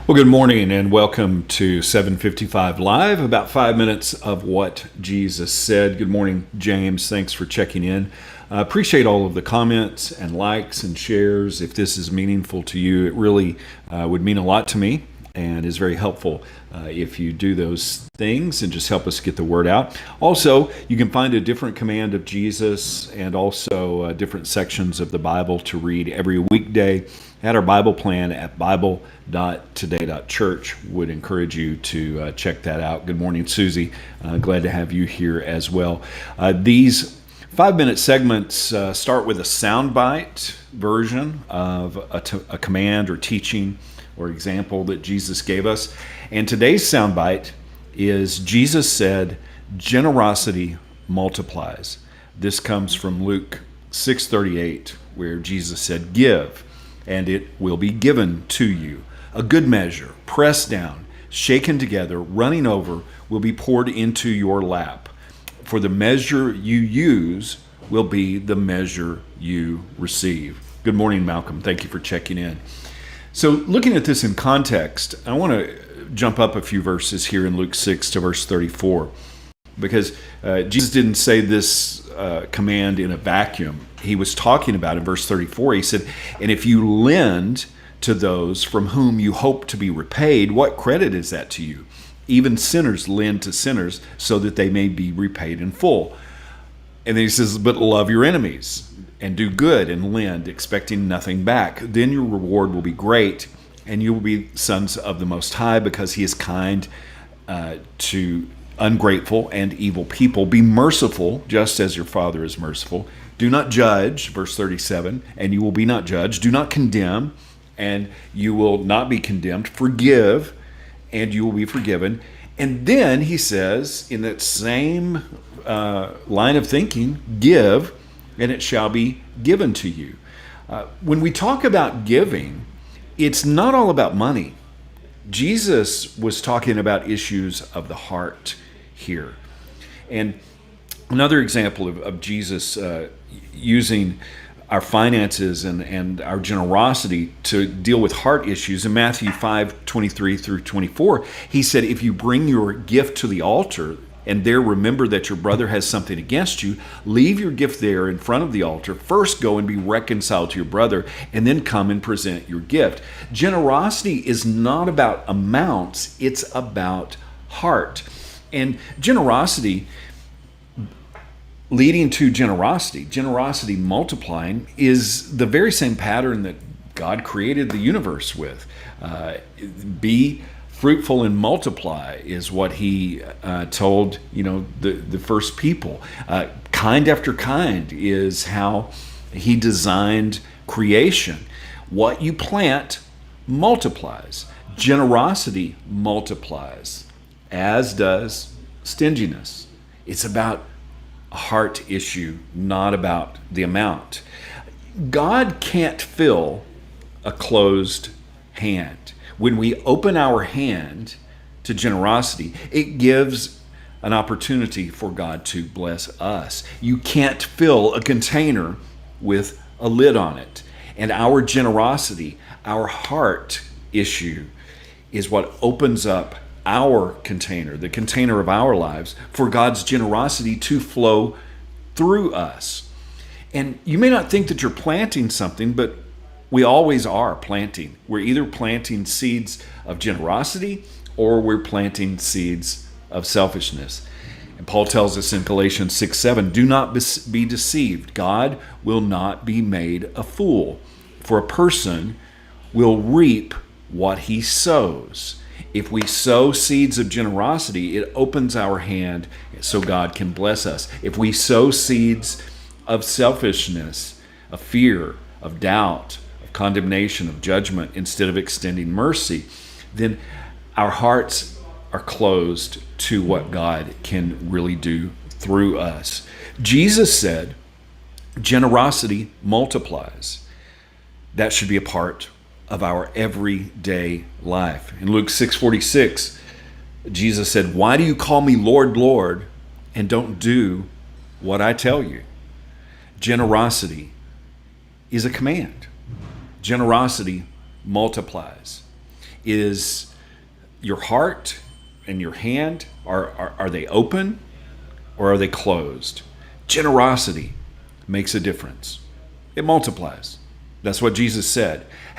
Well, good morning and welcome to 755 Live, about 5 minutes of what Jesus said. Good morning, James. Thanks for checking in. Appreciate all of the comments and likes and shares. If this is meaningful to you, it really would mean a lot to me and is very helpful if you do those things and just help us get the word out. Also, you can find a different command of Jesus and also different sections of the Bible to read every weekday at our Bible plan at bible.today.church. Would encourage you to check that out. Good morning, Susie. Glad to have you here as well. These 5-minute segments start with a soundbite version of a command or teaching or example that Jesus gave us. And today's soundbite is Jesus said, generosity multiplies. This comes from Luke 6:38, where Jesus said, give, and it will be given to you. A good measure, pressed down, shaken together, running over, will be poured into your lap. For the measure you use will be the measure you receive. Good morning, Malcolm. Thank you for checking in. So looking at this in context, I want to jump up a few verses here in Luke 6 to verse 34, because Jesus didn't say this command in a vacuum. He was talking about in verse 34, he said, and if you lend to those from whom you hope to be repaid, what credit is that to you? Even sinners lend to sinners so that they may be repaid in full. And then he says, but love your enemies and do good and lend, expecting nothing back. Then your reward will be great, and you will be sons of the Most High, because he is kind to ungrateful and evil people. Be merciful, just as your Father is merciful. Do not judge, verse 37, and you will be not judged. Do not condemn, and you will not be condemned. Forgive, and you will be forgiven. And then he says, in that same line of thinking, give, and it shall be given to you. When we talk about giving, it's not all about money. Jesus was talking about issues of the heart here. And another example of Jesus using our finances and our generosity to deal with heart issues, in Matthew 5:23 through 24, he said, if you bring your gift to the altar and there remember that your brother has something against you, leave your gift there in front of the altar. First go and be reconciled to your brother, and then come and present your gift. Generosity is not about amounts, it's about heart. And generosity leading to generosity multiplying, is the very same pattern that God created the universe with. Be fruitful and multiply is what he told the first people. Kind after kind is how he designed creation. What you plant multiplies. Generosity multiplies, as does stinginess. It's about a heart issue, not about the amount. God can't fill a closed hand. When we open our hand to generosity, it gives an opportunity for God to bless us. You can't fill a container with a lid on it. And our generosity, our heart issue, is what opens up our container, the container of our lives, for God's generosity to flow through us. And you may not think that you're planting something, but we always are planting. We're either planting seeds of generosity or we're planting seeds of selfishness. And Paul tells us in Galatians 6:7, do not be deceived. God will not be made a fool, for a person will reap what he sows. If we sow seeds of generosity, it opens our hand so God can bless us. If we sow seeds of selfishness, of fear, of doubt, of condemnation, of judgment, instead of extending mercy, then our hearts are closed to what God can really do through us. Jesus said, generosity multiplies. That should be a part of our everyday life. In Luke 6:46, Jesus said, why do you call me Lord, Lord, and don't do what I tell you? Generosity is a command. Generosity multiplies. is your heart and your hand, are they open or are they closed? Generosity makes a difference. It multiplies. That's what Jesus said.